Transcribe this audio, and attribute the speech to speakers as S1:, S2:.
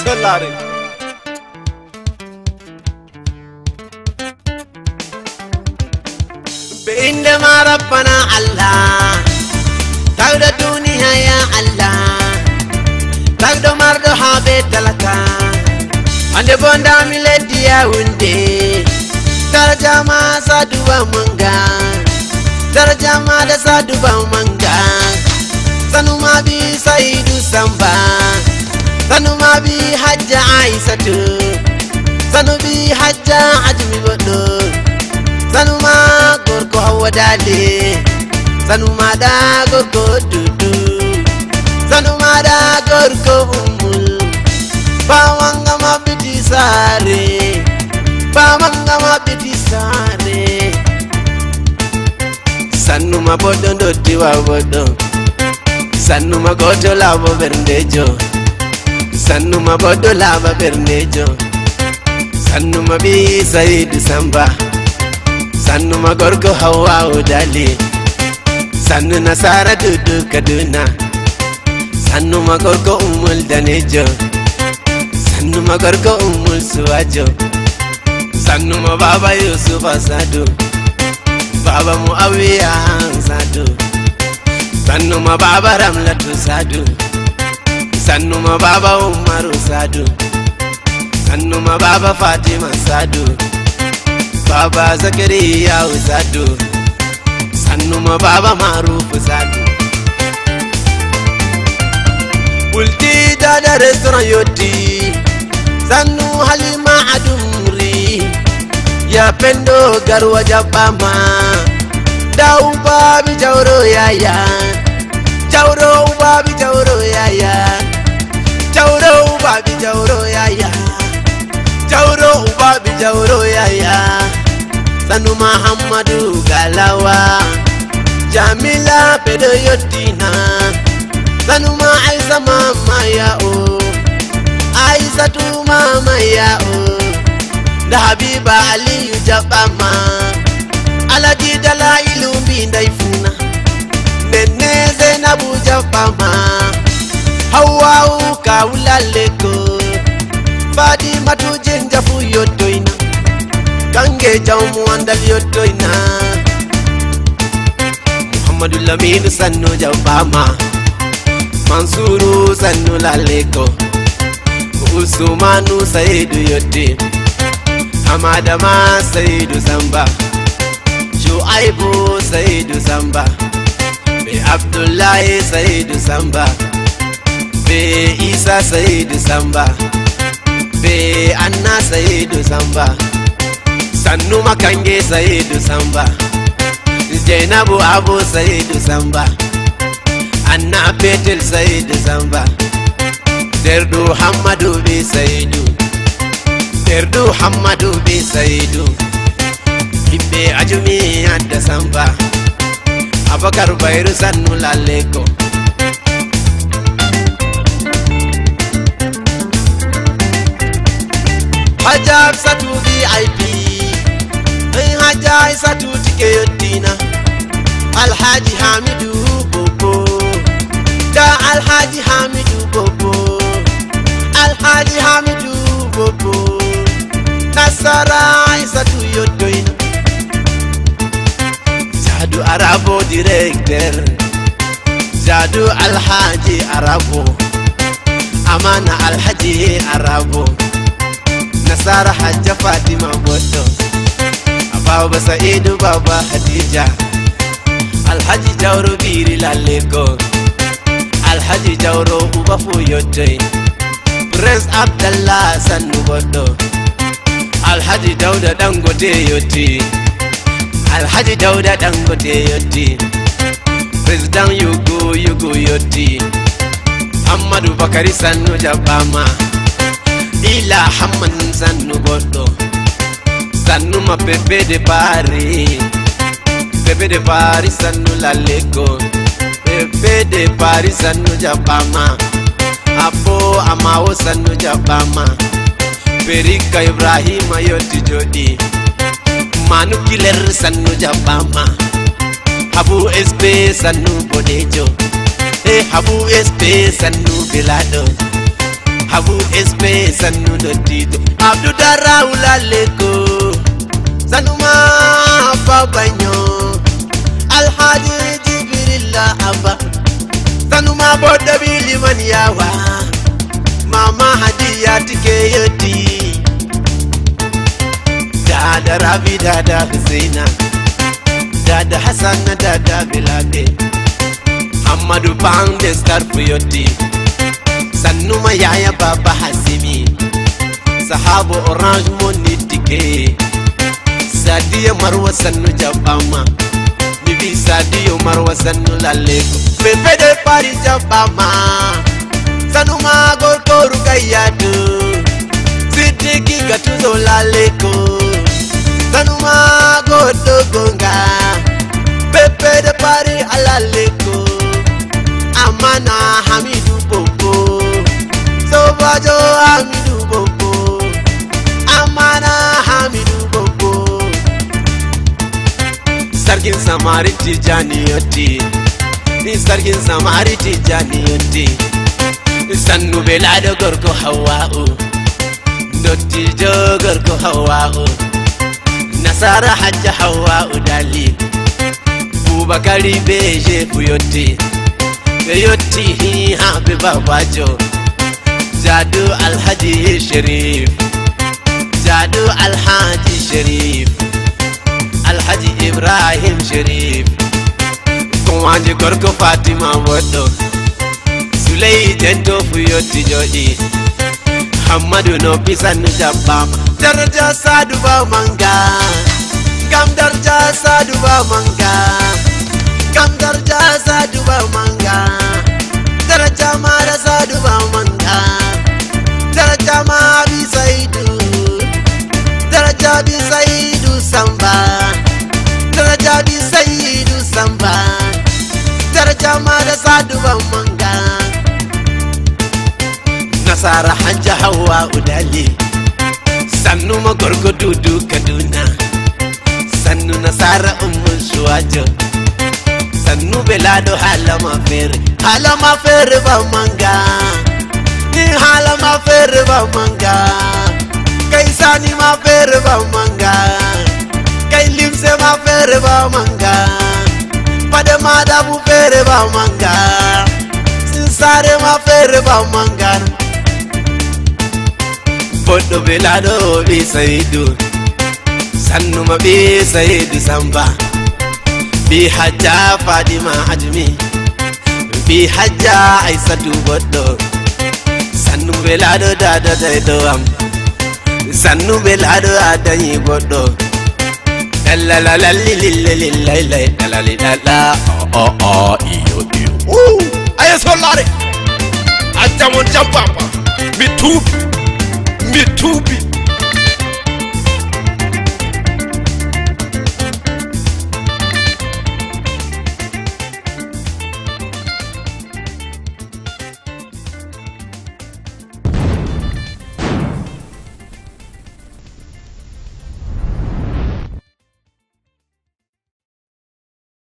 S1: Salari.
S2: عندما ربنا الله تقدر الدنيا يا الله تقدر مرد حبيت لك عند بوندا ميلادي يا وندي ترجمة سادوا مانغا ترجمة سادوا مانغا سنو ما بي سيد سامبا سنو ما بي حج عائشة سنو بي حج عجمي بدو سنو ما gorko hawa dale sanu ma da gorko dudu sanu ma da gorko umul bawanga ma biti sare bawanga ma biti sare sanu ma bodo ndoti wa bodo sanu ma goto lavo berndejo sanu ma bodo lava berndejo sanu ma bi Said Samba Sannu magorgo hawa udali Sannu nasara dudu kaduna Sannu magorgo umul danejo Sannu magorgo umul suwajo Sannu ma baba Yusuf Asadu Baba Muawiya Sadu Sannu ma baba Ramlatu Sadu Sannu ma baba Umaru Sadu Sannu ma baba Fatima Sadu Baba Zakariya Sadu Sannu ma baba Maruf Sadu Bulti da restaurant yoti Sannu Halima Adumri Ya pendo garwa jabama Dau babi jawro yaya Jawro babi jawro yaya Jawro babi jawro yaya Jawro babi jawro yaya Sanu Muhammadu Galawa Jamila pedo yotina Sanu ma Aisa mama ya o Aisa tu mama ya o Da Habiba Ali Jabama Alaji Dalailu binda ifuna Nene Zainabu Jabama Hawa uka ulaleko Fadima tu jenja fu yotoina Kange jaumu andal yotoina Muhammadu Laminu Sannu Jabama Mansuru Sannu Laleko Usumanu Saidu Yotti Hamadama Saidu Samba Shuaibu Saidu Samba Be Abdullahi Saidu Samba Be Isa Saidu Samba Be Anna Saidu Samba Sannu Makange Saidu Samba Zainabu Abu Saidu Samba Anna Petel Saidu Samba Derdu Hamadu bi Saidu Derdu Hamadu bi Saidu Ibe Ajumi Adda Samba Abakar Bairu Sannu Laleko Hajab Satu VIP Hajai Satu Tike Yotina Alhaji Hamidu Bobo Da Alhaji Hamidu Bobo Alhaji Hamidu Bobo Nasara Satu Yotina Jadu Arabo Director Jadu Alhaji Arabo Amana Alhaji Arabo Nasara Hajja Fatima Boto Baba Saidu Baba Hadija Alhaji Jawro Biri Laleko Alhaji Jawro Ubafu Yotoy Prince Abdallah Sannu Bodo Alhaji Dauda Dangote Yoti Alhaji Dauda Dangote Yoti President Yugo Yoti Hamadu Bakari Sannu Jabama Ila Hamman Sannu Bodo Sannu ma Pepe de Paris Sannu Laleko Pepe de Paris Sannu Jabama Apo Amao Sannu Jabama Perika Ibrahima Yoti Jodi Manu Killer Sannu Jabama Abu SB Sannu Bodejo Habu SP sannu bilado, Habu SP sannu dottido, Abdou Dara ulaleko, sanuma babanyo, Alhaji Jibrilla Abba, sanuma boda bili man yawa, Mama Hadiya tike yoti, Dada Rabi Dada Husseina, Dada Hassan Dada Bilade, Amadou Bang de Star Fuyoti, Sanuma Yaya Baba Hasimi, Sahabo Orange Money Tike, Sadia Marwa Sanu Jabama, Bibi Sadio Marwa Sanu Laleko, Pepe de Paris Jabama, Sanuma Gotoru Kayadu, Sidiki Gatuzo Laleko, Sanuma Gotogonga, Pepe de Paris Alaleko, Amana Hamidou Bobo, Sobajo Hamidou Bobo, Amana Hamidou Bobo, Sarkin Samari Tijani Yoti, Sarkin Samari Tijani Yoti, Sannu Belado Gorko Hawa'u, Dottijo Gorko Hawa'u, Nasara Hajja Hawa'u Dali, Bubakari Beje Fuyoti, Yoti Habiba Bajo, Jadu Alhaji Sharif, Jadu Alhaji Sharif, Alhaji Ibrahim Sharif, Kumanje Gorko Fatima Wodo, Sulei Jento Fuyoti Jodi, Hamadu no Pisanu Jabama, Daraja Saduba Manga, Gam Darja Saduba Manga, Gam Darja Saduba Manga, Daraja Mara Saduba Manga, Daraja Mabi Saidu, Daraja Bi Saidu Samba, Daraja Bi Saidu Samba, Daraja Mara Saduba Manga, Nasara Hajja Hawa Udali, Sannu Magorgo Dudu Kaduna, Sannu Nasara Shuajo, Sannu Belado Halama Fere ba manga, Ni Halama Fere ba manga, Kaisani ma Fere ba manga, Kai Limse ma Fere ba manga, Pademada mu Fere ba manga, Sinsare ma Fere ba manga, Bodo Belado Bi Saidu, Sannu ma Bi Saidu Samba, Bi Hajja Fadima Ajmi, Bi Hajja Aisatu Bodo, Sannu Belado Dada Daidoam, Sannu Belado Adani Bodo, La la la li li li li la la li la la iyo.
S1: Aye solare. Atamon Jabama. Mitubi.